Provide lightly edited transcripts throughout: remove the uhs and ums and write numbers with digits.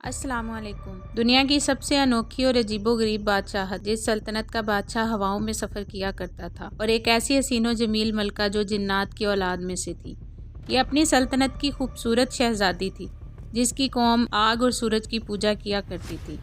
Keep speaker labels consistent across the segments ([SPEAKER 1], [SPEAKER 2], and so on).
[SPEAKER 1] السلام علیکم۔ دنیا کی سب سے انوکھی اور عجیب و غریب بادشاہت، جس سلطنت کا بادشاہ ہواؤں میں سفر کیا کرتا تھا اور ایک ایسی حسین و جمیل ملکہ جو جنات کی اولاد میں سے تھی۔ یہ اپنی سلطنت کی خوبصورت شہزادی تھی جس کی قوم آگ اور سورج کی پوجا کیا کرتی تھی۔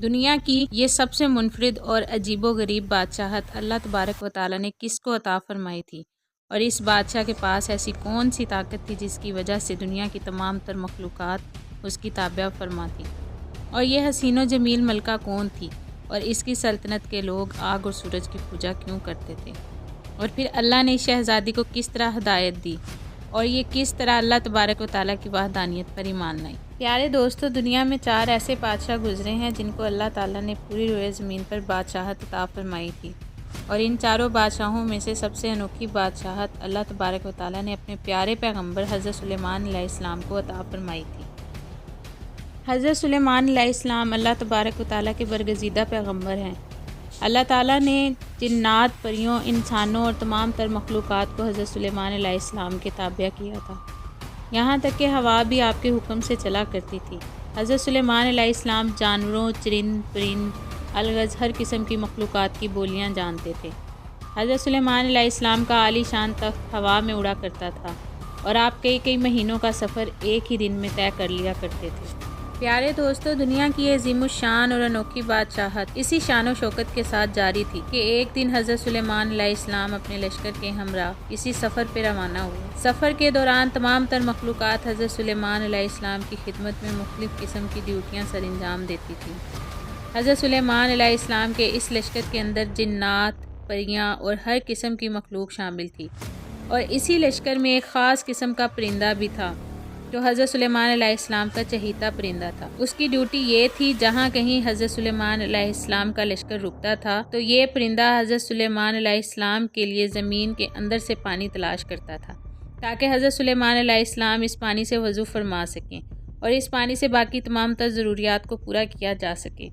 [SPEAKER 1] دنیا کی یہ سب سے منفرد اور عجیب و غریب بادشاہت اللہ تبارک و تعالیٰ نے کس کو عطا فرمائی تھی، اور اس بادشاہ کے پاس ایسی کون سی طاقت تھی جس کی وجہ سے دنیا کی تمام تر مخلوقات اس کی تابع فرما تھی، اور یہ حسین و جمیل ملکہ کون تھی، اور اس کی سلطنت کے لوگ آگ اور سورج کی پوجا کیوں کرتے تھے، اور پھر اللہ نے اس شہزادی کو کس طرح ہدایت دی، اور یہ کس طرح اللہ تبارک و تعالیٰ کی وحدانیت پر ایمان لائی۔ پیارے دوستو، دنیا میں 4 ایسے بادشاہ گزرے ہیں جن کو اللہ تعالیٰ نے پوری روئے زمین پر بادشاہت عطا فرمائی تھی، اور ان چاروں بادشاہوں میں سے سب سے انوکھی بادشاہت اللہ تبارک و تعالیٰ نے اپنے پیارے پیغمبر حضرت سلیمان علیہ السلام کو عطا فرمائی تھی۔ حضرت سلیمان علیہ السلام اللہ تبارک و تعالیٰ کے برگزیدہ پیغمبر ہیں۔ اللہ تعالیٰ نے جنات، پریوں، انسانوں اور تمام تر مخلوقات کو حضرت سلیمان علیہ السلام کے تابع کیا تھا، یہاں تک کہ ہوا بھی آپ کے حکم سے چلا کرتی تھی۔ حضرت سلیمان علیہ السلام جانوروں، چرند پرند، الغز ہر قسم کی مخلوقات کی بولیاں جانتے تھے۔ حضرت سلیمان علیہ السلام کا عالی شان تخت ہوا میں اڑا کرتا تھا، اور آپ کئی مہینوں کا سفر ایک ہی دن میں طے کر لیا کرتے تھے۔ پیارے دوستو، دنیا کی یہ عظیم الشان اور انوکھی بادشاہت اسی شان و شوکت کے ساتھ جاری تھی کہ ایک دن حضرت سلیمان علیہ السلام اپنے لشکر کے ہمراہ کسی سفر پہ روانہ ہوئے۔ سفر کے دوران تمام تر مخلوقات حضرت سلیمان علیہ السلام کی خدمت میں مختلف قسم کی ڈیوٹیاں سر انجام دیتی تھیں۔ حضرت سلیمان علیہ السلام کے اس لشکر کے اندر جنات، پریاں اور ہر قسم کی مخلوق شامل تھی، اور اسی لشکر میں ایک خاص قسم کا پرندہ بھی تھا جو حضرت سلیمان علیہ السلام کا چہیتا پرندہ تھا۔ اس کی ڈیوٹی یہ تھی، جہاں کہیں حضرت سلیمان علیہ السلام کا لشکر رکتا تھا تو یہ پرندہ حضرت سلیمان علیہ السلام کے لیے زمین کے اندر سے پانی تلاش کرتا تھا، تاکہ حضرت سلیمان علیہ السلام اس پانی سے وضو فرما سکیں اور اس پانی سے باقی تمام تر ضروریات کو پورا کیا جا سکے۔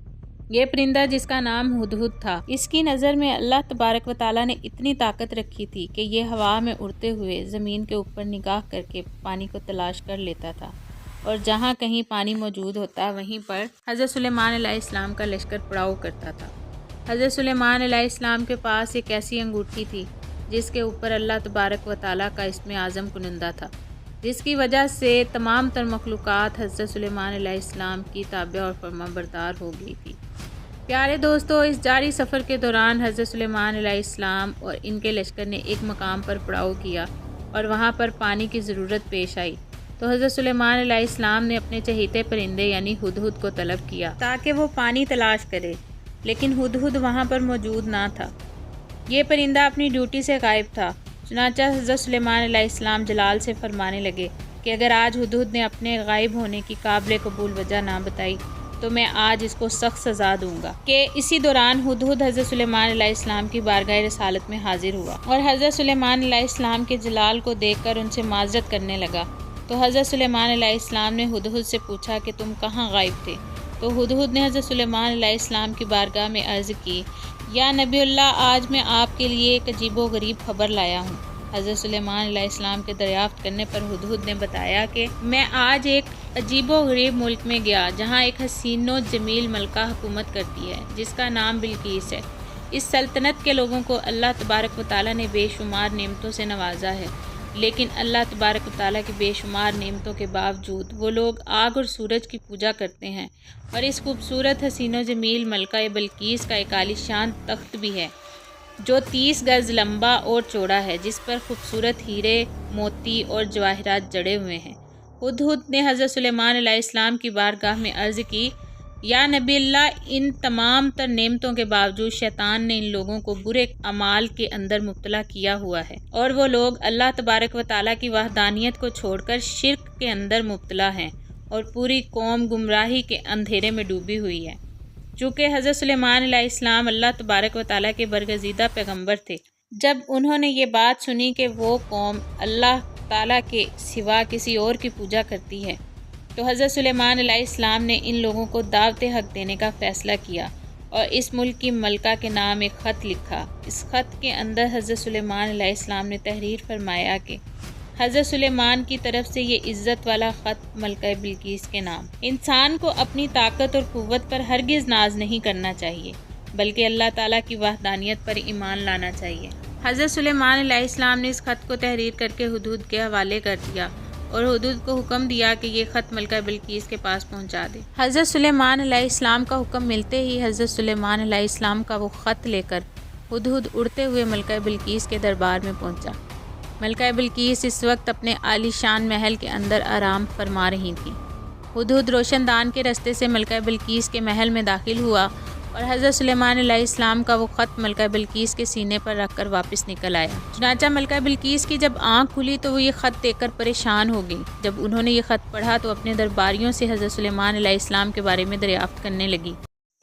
[SPEAKER 1] یہ پرندہ، جس کا نام ہدہد تھا، اس کی نظر میں اللہ تبارک و تعالیٰ نے اتنی طاقت رکھی تھی کہ یہ ہوا میں اڑتے ہوئے زمین کے اوپر نگاہ کر کے پانی کو تلاش کر لیتا تھا، اور جہاں کہیں پانی موجود ہوتا وہیں پر حضرت سلیمان علیہ السلام کا لشکر پڑاؤ کرتا تھا۔ حضرت سلیمان علیہ السلام کے پاس ایک ایسی انگوٹھی تھی جس کے اوپر اللہ تبارک و تعالیٰ کا اسم اعظم کنندہ تھا، جس کی وجہ سے تمام تر مخلوقات حضرت سلیمان علیہ السلام کی تابع اور فرما بردار ہو گئی تھی۔ پیارے دوستو، اس جاری سفر کے دوران حضرت سلیمان علیہ السلام اور ان کے لشکر نے ایک مقام پر پڑاؤ کیا اور وہاں پر پانی کی ضرورت پیش آئی، تو حضرت سلیمان علیہ السلام نے اپنے چہیتے پرندے یعنی ہدہد کو طلب کیا تاکہ وہ پانی تلاش کرے، لیکن ہدہد وہاں پر موجود نہ تھا۔ یہ پرندہ اپنی ڈیوٹی سے غائب تھا۔ چنانچہ حضرت سلیمان علیہ السلام جلال سے فرمانے لگے کہ اگر آج ہدہد نے اپنے غائب ہونے کی قابل قبول وجہ نہ بتائی تو میں آج اس کو سخت سزا دوں گا۔ کہ اسی دوران ہدہد حضرت سلیمان علیہ السلام کی بارگاہ رسالت میں حاضر ہوا، اور حضرت سلیمان علیہ السلام کے جلال کو دیکھ کر ان سے معذرت کرنے لگا۔ تو حضرت سلیمان علیہ السلام نے ہدہد سے پوچھا کہ تم کہاں غائب تھے؟ تو ہدہد نے حضرت سلیمان علیہ السلام کی بارگاہ میں عرض کی، یا نبی اللہ، آج میں آپ کے لیے ایک عجیب و غریب خبر لایا ہوں۔ حضرت سلیمان علیہ السلام کے دریافت کرنے پر ہدہد نے بتایا کہ میں آج ایک عجیب و غریب ملک میں گیا جہاں ایک حسین و جمیل ملکہ حکومت کرتی ہے جس کا نام بلقیس ہے۔ اس سلطنت کے لوگوں کو اللہ تبارک و تعالیٰ نے بے شمار نعمتوں سے نوازا ہے، لیکن اللہ تبارک و تعالیٰ کی بے شمار نعمتوں کے باوجود وہ لوگ آگ اور سورج کی پوجا کرتے ہیں، اور اس خوبصورت حسین و جمیل ملکہ بلقیس کا ایک عالی شان تخت بھی ہے جو 30 گز لمبا اور چوڑا ہے، جس پر خوبصورت ہیرے، موتی اور جواہرات جڑے ہوئے ہیں۔ ہدہد نے حضرت سلیمان علیہ السلام کی بارگاہ میں عرض کی، یا نبی اللہ، ان تمام تر نعمتوں کے باوجود شیطان نے ان لوگوں کو برے اعمال کے اندر مبتلا کیا ہوا ہے، اور وہ لوگ اللہ تبارک و تعالیٰ کی وحدانیت کو چھوڑ کر شرک کے اندر مبتلا ہیں، اور پوری قوم گمراہی کے اندھیرے میں ڈوبی ہوئی ہے۔ چونکہ حضرت سلیمان علیہ السلام اللہ تبارک و تعالیٰ کے برگزیدہ پیغمبر تھے، جب انہوں نے یہ بات سنی کہ وہ قوم اللہ تعالیٰ کے سوا کسی اور کی پوجا کرتی ہے، تو حضرت سلیمان علیہ السلام نے ان لوگوں کو دعوت حق دینے کا فیصلہ کیا اور اس ملک کی ملکہ کے نام ایک خط لکھا۔ اس خط کے اندر حضرت سلیمان علیہ السلام نے تحریر فرمایا کہ حضرت سلیمان کی طرف سے یہ عزت والا خط ملکہ بلقیس کے نام۔ انسان کو اپنی طاقت اور قوت پر ہرگز ناز نہیں کرنا چاہیے، بلکہ اللہ تعالیٰ کی وحدانیت پر ایمان لانا چاہیے۔ حضرت سلیمان علیہ السلام نے اس خط کو تحریر کر کے ہدہد کے حوالے کر دیا اور ہدہد کو حکم دیا کہ یہ خط ملکہ بلقیس کے پاس پہنچا دے۔ حضرت سلیمان علیہ السلام کا حکم ملتے ہی حضرت سلیمان علیہ السلام کا وہ خط لے کر ہدہد اڑتے ہوئے ملکہ بلقیس کے دربار میں پہنچا۔ ملکہ بلقیس اس وقت اپنے عالی شان محل کے اندر آرام فرما رہی تھیں۔ ہدہد روشن دان کے راستے سے ملکہ بلقیس کے محل میں داخل ہوا اور حضرت سلیمان علیہ السلام کا وہ خط ملکہ بلقیس کے سینے پر رکھ کر واپس نکل آیا۔ چنانچہ ملکہ بلقیس کی جب آنکھ کھلی تو وہ یہ خط دیکھ کر پریشان ہو گئی۔ جب انہوں نے یہ خط پڑھا تو اپنے درباریوں سے حضرت سلیمان علیہ السلام کے بارے میں دریافت کرنے لگی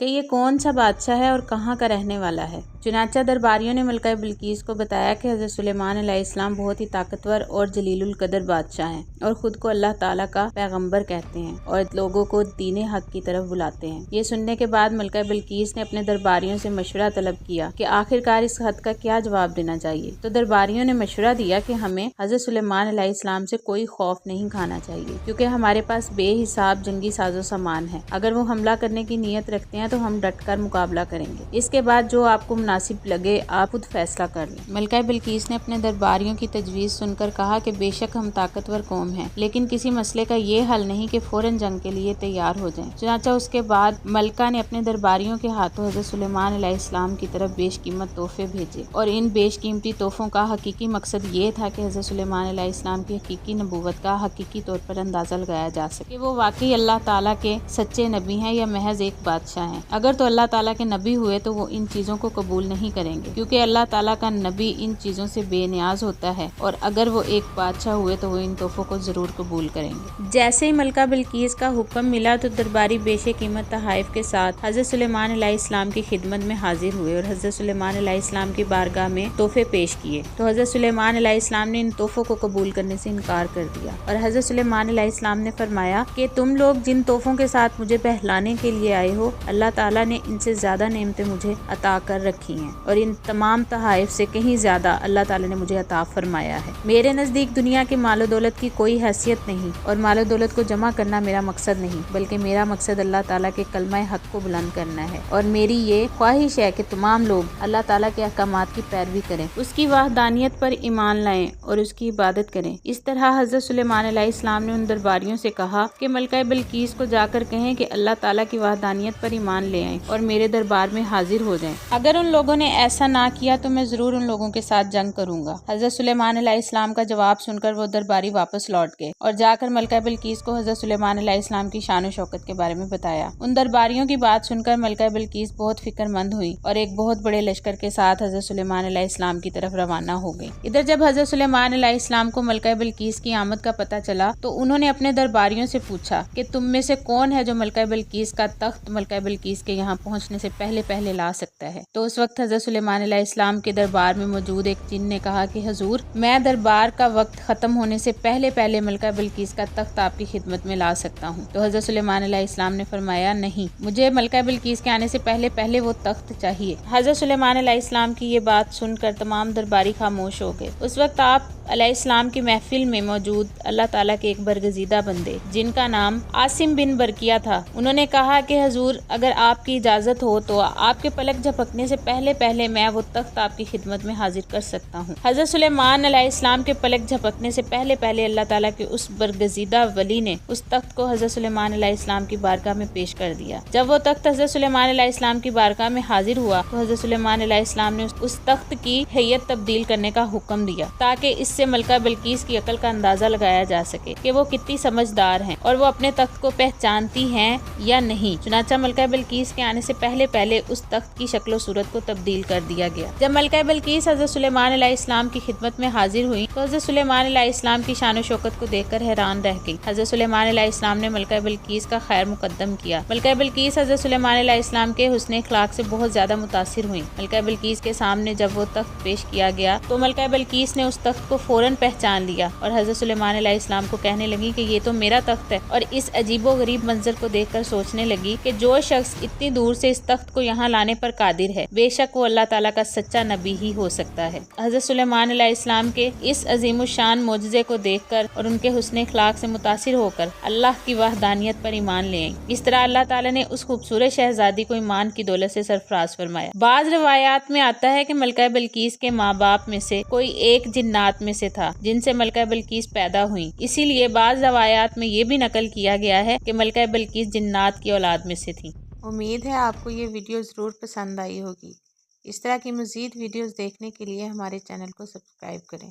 [SPEAKER 1] کہ یہ کون سا بادشاہ ہے اور کہاں کا رہنے والا ہے۔ چنانچہ درباریوں نے ملکہ بلقیس کو بتایا کہ حضرت سلیمان علیہ السلام بہت ہی طاقتور اور جلیل القدر بادشاہ ہیں اور خود کو اللہ تعالیٰ کا پیغمبر کہتے ہیں اور لوگوں کو دین حق کی طرف بلاتے ہیں۔ یہ سننے کے بعد ملکہ بلقیس نے اپنے درباریوں سے مشورہ طلب کیا کہ آخرکار اس خط کا کیا جواب دینا چاہیے۔ تو درباریوں نے مشورہ دیا کہ ہمیں حضرت سلیمان علیہ السلام سے کوئی خوف نہیں کھانا چاہیے، کیونکہ ہمارے پاس بے حساب جنگی ساز و سامان ہے۔ اگر وہ حملہ کرنے کی نیت رکھتے ہیں تو ہم ڈٹ کر مقابلہ کریں گے۔ اس کے بعد جو آپ کو مناسب لگے آپ خود فیصلہ کر لیں۔ ملکہ بلقیس نے اپنے درباریوں کی تجویز سن کر کہا کہ بے شک ہم طاقتور قوم ہیں، لیکن کسی مسئلے کا یہ حل نہیں کہ فوراً جنگ کے لیے تیار ہو جائیں۔ چنانچہ اس کے بعد ملکہ نے اپنے درباریوں کے ہاتھوں حضرت سلیمان علیہ السلام کی طرف بیش قیمت تحفے بھیجے، اور ان بیش قیمتی تحفوں کا حقیقی مقصد یہ تھا کہ حضرت سلیمان علیہ السلام کی حقیقی نبوت کا حقیقی طور پر اندازہ لگایا جا سکے کہ وہ واقعی اللہ تعالیٰ کے سچے نبی ہیں یا محض ایک بادشاہ ہیں۔ اگر تو اللہ تعالیٰ کے نبی ہوئے تو وہ ان چیزوں کو قبول نہیں کریں گے، کیونکہ اللہ تعالیٰ کا نبی ان چیزوں سے بے نیاز ہوتا ہے، اور اگر وہ ایک بادشاہ ہوئے تو وہ ان تحفوں کو ضرور قبول کریں گے۔ جیسے ہی ملکہ بلقیس کا حکم ملا تو درباری بیش قیمت تحائف کے ساتھ حضرت سلیمان علیہ السلام کی خدمت میں حاضر ہوئے اور حضرت سلیمان علیہ السلام کی بارگاہ میں تحفے پیش کیے۔ تو حضرت سلیمان علیہ السلام نے ان تحفوں کو قبول کرنے سے انکار کر دیا، اور حضرت سلیمان علیہ السلام نے فرمایا کہ تم لوگ جن تحفوں کے ساتھ مجھے بہلانے کے لیے آئے ہو، اللہ تعالیٰ نے ان سے زیادہ نعمتیں مجھے عطا کر رکھی ہیں، اور ان تمام تحائف سے کہیں زیادہ اللہ تعالیٰ نے مجھے عطا فرمایا ہے۔ میرے نزدیک دنیا کے مال و دولت کی کوئی حیثیت نہیں، اور مال و دولت کو جمع کرنا میرا مقصد نہیں، بلکہ میرا مقصد اللہ تعالیٰ کے کلمہ حق کو بلند کرنا ہے، اور میری یہ خواہش ہے کہ تمام لوگ اللہ تعالیٰ کے احکامات کی پیروی کریں، اس کی وحدانیت پر ایمان لائیں اور اس کی عبادت کریں۔ اس طرح حضرت سلیمان علیہ السلام نے ان درباریوں سے کہا کہ ملکہ بلقیس کو جا کر کہیں کہ اللہ تعالیٰ کی وحدانیت پر ایمان لے آئیں اور میرے دربار میں حاضر ہو جائیں۔ اگر ان لوگوں نے ایسا نہ کیا تو میں ضرور ان لوگوں کے ساتھ جنگ کروں گا۔ حضرت سلیمان علیہ السلام کا جواب سن کر وہ درباری واپس لوٹ گئے اور جا کر ملکہ بلقیس کو حضرت سلیمان علیہ السلام کی شان و شوکت کے بارے میں بتایا۔ ان درباریوں کی بات سن کر ملکہ بلقیس بہت فکر مند ہوئی اور ایک بہت بڑے لشکر کے ساتھ حضرت سلیمان علیہ السلام کی طرف روانہ ہو گئی۔ ادھر جب حضرت سلیمان علیہ السلام کو ملکہ بلقیس کی آمد کا پتہ چلا تو انہوں نے اپنے درباریوں سے پوچھا کہ تم میں سے کون ہے جو ملکہ بلقیس کا تخت ملکہ بلقیس کے یہاں پہنچنے سے پہلے لا سکتا ہے۔ تو اس وقت حضرت سلیمان علیہ السلام کے دربار میں موجود ایک جن نے کہا کہ حضور، میں دربار کا وقت ختم ہونے سے پہلے ملکہ بلقیس کا تخت آپ کی خدمت میں لا سکتا ہوں۔ تو حضرت سلیمان علیہ السلام نے فرمایا، نہیں، مجھے ملکہ بلقیس کے آنے سے پہلے وہ تخت چاہیے۔ حضرت سلیمان علیہ السلام کی یہ بات سن کر تمام درباری خاموش ہو گئے۔ اس وقت آپ علیہ السلام کی محفل میں موجود اللہ تعالیٰ کے ایک برگزیدہ بندے جن کا نام عاصم بن برقیہ تھا، انہوں نے کہا کہ حضور، اگر آپ کی اجازت ہو تو آپ کے پلک جھپکنے سے پہلے میں وہ تخت آپ کی خدمت میں حاضر کر سکتا ہوں۔ حضرت سلیمان علیہ السلام کے پلک جھپکنے سے پہلے اللہ تعالیٰ کے اس برگزیدہ ولی نے اس تخت کو حضرت سلیمان علیہ السلام کی بارگاہ میں پیش کر دیا۔ جب وہ تخت حضرت سلیمان علیہ السلام کی بارگاہ میں حاضر ہوا تو حضرت سلیمان علیہ السلام نے اس تخت کی ہیئت تبدیل کرنے کا حکم دیا تاکہ اس سے ملکہ بلقیس کی عقل کا اندازہ لگایا جا سکے کہ وہ کتنی سمجھدار ہیں اور وہ اپنے تخت کو پہچانتی ہیں یا نہیں۔ چنانچہ ملکہ بلقیس کے آنے سے پہلے اس تخت کی شکل و صورت کو تبدیل کر دیا گیا۔ جب ملکہ بلقیس حضرت سلیمان علیہ السلام کی خدمت میں حاضر ہوئی تو حضرت سلیمان علیہ السلام کی شان و شوکت کو دیکھ کر حیران رہ گئی۔ حضرت سلیمان علیہ السلام نے ملکہ بلقیس کا خیر مقدم کیا۔ ملکہ بلقیس حضرت سلیمان علیہ السلام کے حسن اخلاق سے بہت زیادہ متاثر ہوئی۔ ملکہ بلقیس کے سامنے جب وہ تخت پیش کیا گیا تو ملکہ بلقیس نے اس تخت کو فوراً پہچان لیا اور حضرت سلیمان علیہ السلام کو کہنے لگی کہ یہ تو میرا تخت ہے، اور اس عجیب و غریب منظر کو دیکھ کر سوچنے لگی کہ جو شخص اتنی دور سے اس تخت کو یہاں لانے پر قادر ہے، بے شک وہ اللہ تعالیٰ کا سچا نبی ہی ہو سکتا ہے۔ حضرت سلیمان علیہ السلام کے اس عظیم الشان معجزے کو دیکھ کر اور ان کے حسن اخلاق سے متاثر ہو کر اللہ کی وحدانیت پر ایمان لے آئیں۔ اس طرح اللہ تعالیٰ نے اس خوبصورت شہزادی کو ایمان کی دولت سے سرفراز فرمایا۔ بعض روایات میں آتا ہے کہ ملکہ بلقیس کے ماں باپ میں سے کوئی ایک جنات میں سے تھا جن سے ملکہ بلقیس پیدا ہوئیں، اسی لیے بعض روایات میں یہ بھی نقل کیا گیا ہے کہ ملکہ بلقیس جنات کی اولاد میں سے تھیں۔ امید ہے آپ کو یہ ویڈیو ضرور پسند آئی ہوگی۔ اس طرح کی مزید ویڈیوز دیکھنے کے لیے ہمارے چینل کو سبسکرائب کریں۔